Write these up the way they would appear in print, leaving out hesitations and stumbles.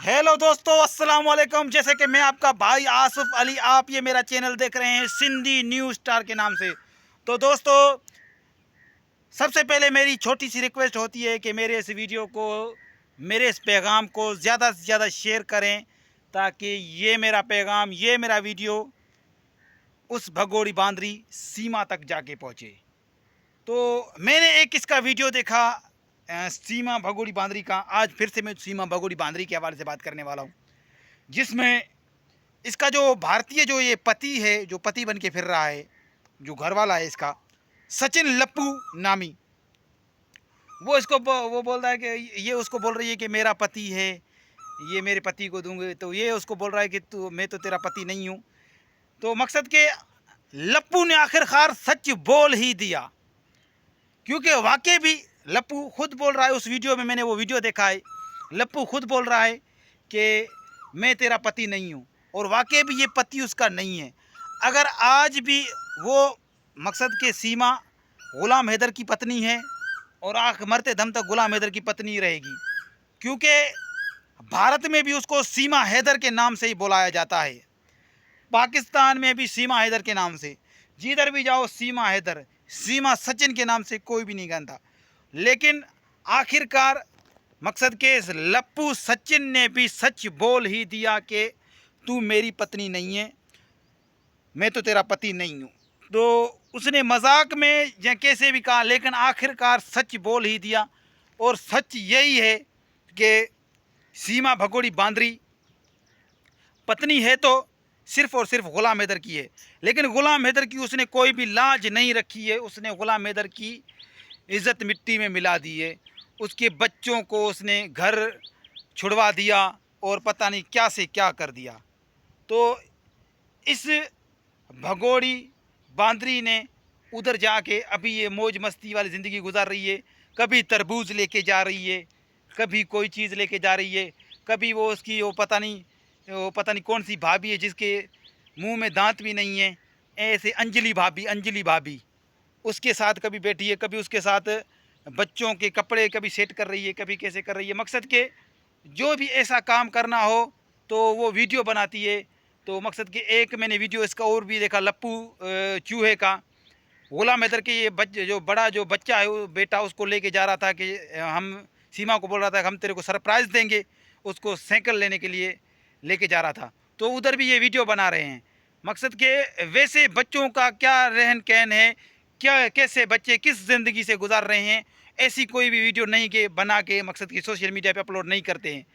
Hello दोस्तों, अस्सलाम वालेकुम। जैसे कि मैं आपका भाई आसिफ अली, आप ये मेरा चैनल देख रहे हैं सिंधी न्यूज़ स्टार के नाम से। तो दोस्तों, सबसे पहले मेरी छोटी सी रिक्वेस्ट होती है कि मेरे इस वीडियो को, मेरे इस पैगाम को ज़्यादा से ज़्यादा शेयर करें, ताकि ये मेरा पैगाम, ये मेरा वीडियो उस भगोड़ी बांदरी सीमा तक जाके पहुँचे। तो मैंने एक इसका वीडियो देखा, सीमा भगोड़ी बांदरी का। आज फिर से मैं सीमा भगोड़ी बांदरी के हवाले से बात करने वाला हूँ, जिसमें इसका जो भारतीय, जो ये पति है, जो पति बन के फिर रहा है, जो घर वाला है इसका, सचिन लप्पू नामी, वो इसको वो बोल रहा है कि ये उसको बोल रही है कि मेरा पति है, ये मेरे पति को दूंगे। तो ये उसको बोल रहा है कि तू, मैं तो तेरा पति नहीं हूँ। तो मकसद के लप्पू ने आखिरकार सच बोल ही दिया, क्योंकि वाकई भी लप्पू खुद बोल रहा है उस वीडियो में। मैंने वो वीडियो देखा है, लप्पू खुद बोल रहा है कि मैं तेरा पति नहीं हूँ, और वाकई भी ये पति उसका नहीं है। अगर आज भी वो मकसद के सीमा गुलाम हैदर की पत्नी है, और आख मरते दम तक गुलाम हैदर की पत्नी रहेगी, क्योंकि भारत में भी उसको सीमा हैदर के नाम से ही बुलाया जाता है, पाकिस्तान में भी सीमा हैदर के नाम से, जिधर भी जाओ सीमा हैदर, सीमा सचिन के नाम से कोई भी नहीं जानता। लेकिन आखिरकार मकसद के इस लप्पू सचिन ने भी सच बोल ही दिया कि तू मेरी पत्नी नहीं है, मैं तो तेरा पति नहीं हूँ। तो उसने मजाक में या कैसे भी कहा, लेकिन आखिरकार सच बोल ही दिया। और सच यही है कि सीमा भगोड़ी बांदरी पत्नी है तो सिर्फ और सिर्फ गुलाम हैदर की है, लेकिन गुलाम हैदर की उसने कोई भी लाज नहीं रखी है। उसने गुलाम हैदर की इज़्ज़त मिट्टी में मिला दी है। उसके बच्चों को उसने घर छुड़वा दिया, और पता नहीं क्या से क्या कर दिया। तो इस भगोड़ी बांदरी ने उधर जाके अभी ये मौज मस्ती वाली ज़िंदगी गुजार रही है। कभी तरबूज लेके जा रही है, कभी कोई चीज़ लेके जा रही है, कभी वो उसकी वो पता नहीं कौन सी भाभी है जिसके मुंह में दांत भी नहीं है, ऐसे अंजलि भाभी उसके साथ कभी बैठी है, कभी उसके साथ बच्चों के कपड़े कभी सेट कर रही है, कभी कैसे कर रही है। मकसद के जो भी ऐसा काम करना हो तो वो वीडियो बनाती है। तो मकसद के एक मैंने वीडियो इसका और भी देखा, लप्पू चूहे का। गुलाम हैदर के ये जो बड़ा जो बच्चा है, वो बेटा उसको लेके जा रहा था कि हम सीमा को बोल रहा था कि हम तेरे को सरप्राइज़ देंगे, उसको साइकिल लेने के लिए लेके जा रहा था। तो उधर भी ये वीडियो बना रहे हैं। मकसद के वैसे बच्चों का क्या रहन कहन है, क्या कैसे बच्चे किस ज़िंदगी से गुजार रहे हैं, ऐसी कोई भी वीडियो नहीं के बना के मकसद की सोशल मीडिया पे अपलोड नहीं करते हैं।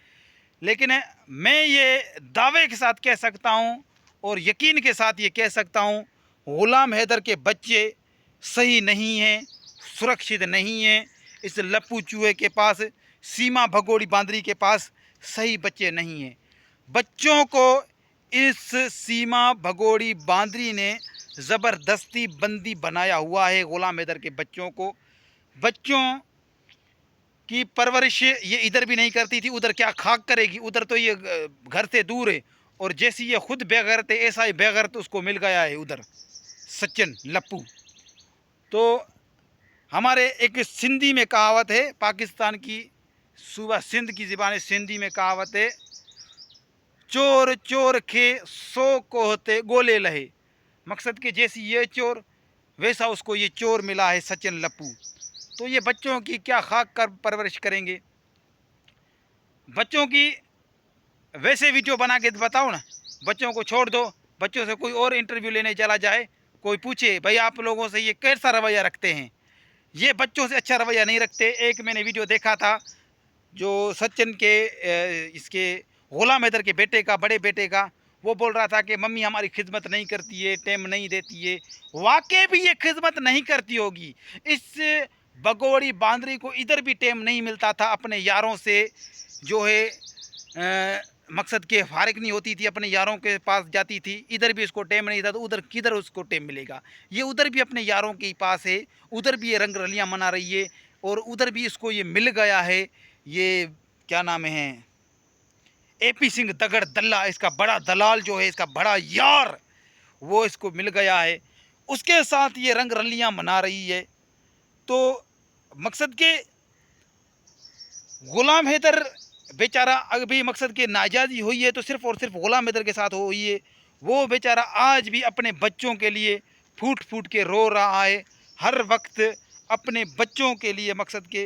लेकिन मैं ये दावे के साथ कह सकता हूँ, और यकीन के साथ ये कह सकता हूँ, गुलाम हैदर के बच्चे सही नहीं हैं, सुरक्षित नहीं हैं। इस लप्पू चूहे के पास, सीमा भगोड़ी बांदरी के पास सही बच्चे नहीं हैं। बच्चों को इस सीमा भगोड़ी बांदरी ने ज़बरदस्ती बंदी बनाया हुआ है। गुलाम हैदर के बच्चों को, बच्चों की परवरिश ये इधर भी नहीं करती थी, उधर क्या खाक करेगी। उधर तो ये घर से दूर है, और जैसी ये खुद बेगैरत है, ऐसा ही बेगैरत उसको मिल गया है उधर सचिन लप्पू। तो हमारे एक सिंधी में कहावत है, पाकिस्तान की सूबा सिंध की ज़बान सिंधी में कहावत है, चोर चोर के सौ को होते गोले लहे। मकसद के जैसी ये चोर, वैसा उसको ये चोर मिला है सचिन लप्पू। तो ये बच्चों की क्या खाक कर परवरिश करेंगे, बच्चों की वैसे वीडियो बना के बताओ ना। बच्चों को छोड़ दो, बच्चों से कोई और इंटरव्यू लेने चला जाए, कोई पूछे भाई आप लोगों से ये कैसा रवैया रखते हैं, ये बच्चों से अच्छा रवैया नहीं रखते। एक मैंने वीडियो देखा था, जो सचिन के इसके गुलाम हैदर के बेटे का, बड़े बेटे का, वो बोल रहा था कि मम्मी हमारी खिदमत नहीं करती है, टाइम नहीं देती है। वाकई भी ये खिदमत नहीं करती होगी। इस बगोड़ी बांदरी को इधर भी टाइम नहीं मिलता था अपने यारों से, जो है मकसद के फारिग नहीं होती थी, अपने यारों के पास जाती थी। इधर भी उसको टाइम नहीं था, तो उधर किधर उसको टाइम मिलेगा। ये उधर भी अपने यारों के पास है, उधर भी ये रंग रलियाँ मना रही है, और उधर भी इसको ये मिल गया है, ये क्या नाम है, एपी सिंह दगड़ दल्ला, इसका बड़ा दलाल जो है, इसका बड़ा यार, वो इसको मिल गया है। उसके साथ ये रंग रलियाँ मना रही है। तो मकसद के गुलाम हैदर बेचारा अभी मकसद के नाजायज़ी हुई है तो सिर्फ़ और सिर्फ ग़ुलाम हैदर के साथ हुई है। वो बेचारा आज भी अपने बच्चों के लिए फूट फूट के रो रहा है। हर वक्त अपने बच्चों के लिए मकसद के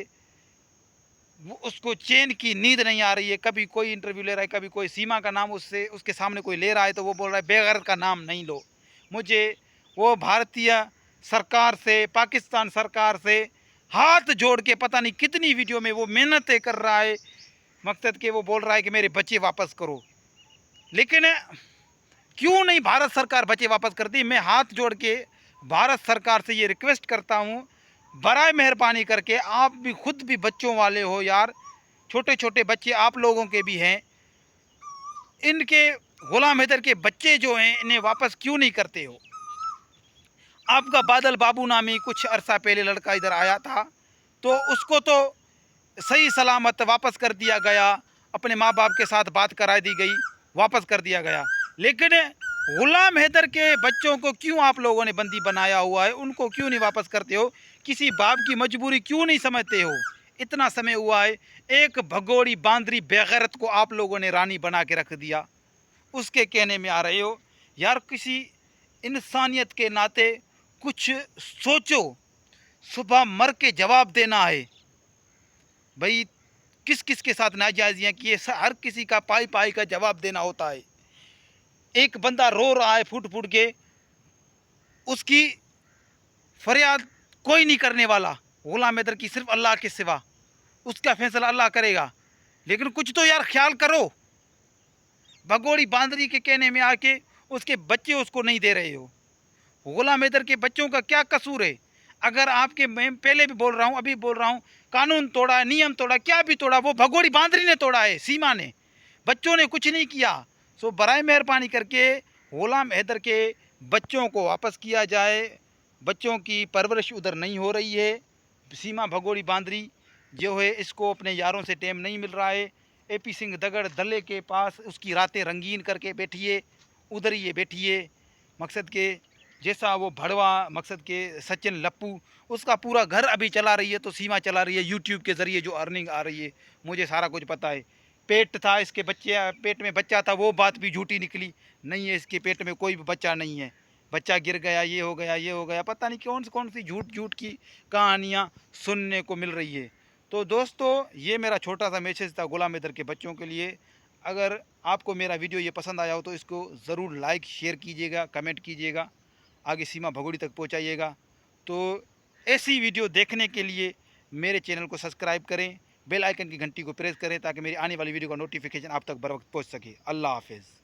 वो उसको चैन की नींद नहीं आ रही है। कभी कोई इंटरव्यू ले रहा है, कभी कोई सीमा का नाम उससे उसके सामने कोई ले रहा है तो वो बोल रहा है बेगैरत का नाम नहीं लो। मुझे वो भारतीय सरकार से, पाकिस्तान सरकार से हाथ जोड़ के पता नहीं कितनी वीडियो में वो मेहनतें कर रहा है। मकसद के वो बोल रहा है कि मेरे बच्चे वापस करो, लेकिन क्यों नहीं भारत सरकार बच्चे वापस करती। मैं हाथ जोड़ के भारत सरकार से ये रिक्वेस्ट करता हूँ, बराए मेहरबानी करके आप भी खुद भी बच्चों वाले हो यार, छोटे छोटे बच्चे आप लोगों के भी हैं, इनके गुलाम हैदर के बच्चे जो हैं इन्हें वापस क्यों नहीं करते हो। आपका बादल बाबू नामी कुछ अरसा पहले लड़का इधर आया था तो उसको तो सही सलामत वापस कर दिया गया, अपने माँ बाप के साथ बात करा दी गई, वापस कर दिया गया। लेकिन गुलाम हैदर के बच्चों को क्यों आप लोगों ने बंदी बनाया हुआ है, उनको क्यों नहीं वापस करते हो, किसी बाप की मजबूरी क्यों नहीं समझते हो। इतना समय हुआ है, एक भगोड़ी बांदरी बेगैरत को आप लोगों ने रानी बना के रख दिया, उसके कहने में आ रहे हो। यार किसी इंसानियत के नाते कुछ सोचो, सुबह मर के जवाब देना है भाई। किस किस के साथ नाजायजियाँ किए, हर किसी का पाई पाई का जवाब देना होता है। एक बंदा रो रहा है फूट फूट के, उसकी फरियाद कोई नहीं करने वाला, गुलाम हैदर की सिर्फ अल्लाह के सिवा, उसका फैसला अल्लाह करेगा। लेकिन कुछ तो यार ख्याल करो, भगोड़ी बांदरी के कहने में आके उसके बच्चे उसको नहीं दे रहे हो। गुलाम हैदर के बच्चों का क्या कसूर है। अगर आपके, मैं पहले भी बोल रहा हूँ अभी बोल रहा हूँ, कानून तोड़ा, नियम तोड़ा, क्या भी तोड़ा, वो भगोड़ी बांदरी ने तोड़ा है, सीमा ने, बच्चों ने कुछ नहीं किया। सो बराए मेहरबानी करके गुलाम हैदर के बच्चों को वापस किया जाए। बच्चों की परवरिश उधर नहीं हो रही है। सीमा भगोड़ी बांदरी जो है इसको अपने यारों से टाइम नहीं मिल रहा है। एपी सिंह दगड़ दल्ले के पास उसकी रातें रंगीन करके बैठिए, उधर ये बैठिए। मकसद के जैसा वो भड़वा मकसद के सचिन लप्पू, उसका पूरा घर अभी चला रही है तो सीमा चला रही है यूट्यूब के ज़रिए जो अर्निंग आ रही है, मुझे सारा कुछ पता है। पेट था इसके बच्चे, पेट में बच्चा था, वो बात भी झूठी निकली, नहीं है इसके पेट में कोई भी बच्चा नहीं है, बच्चा गिर गया, ये हो गया, ये हो गया, पता नहीं कौन सी झूठ झूठ की कहानियाँ सुनने को मिल रही है। तो दोस्तों ये मेरा छोटा सा मैसेज था गुलाम हैदर के बच्चों के लिए। अगर आपको मेरा वीडियो ये पसंद आया हो तो इसको ज़रूर लाइक शेयर कीजिएगा, कमेंट कीजिएगा, आगे सीमा भगोड़ी तक पहुंचाइएगा। तो ऐसी वीडियो देखने के लिए मेरे चैनल को सब्सक्राइब करें, बेल आइकन की घंटी को प्रेस करें ताकि मेरी आने वाली वीडियो का नोटिफिकेशन आप तक बर वक्त पहुँच सके। अल्लाह हाफिज़।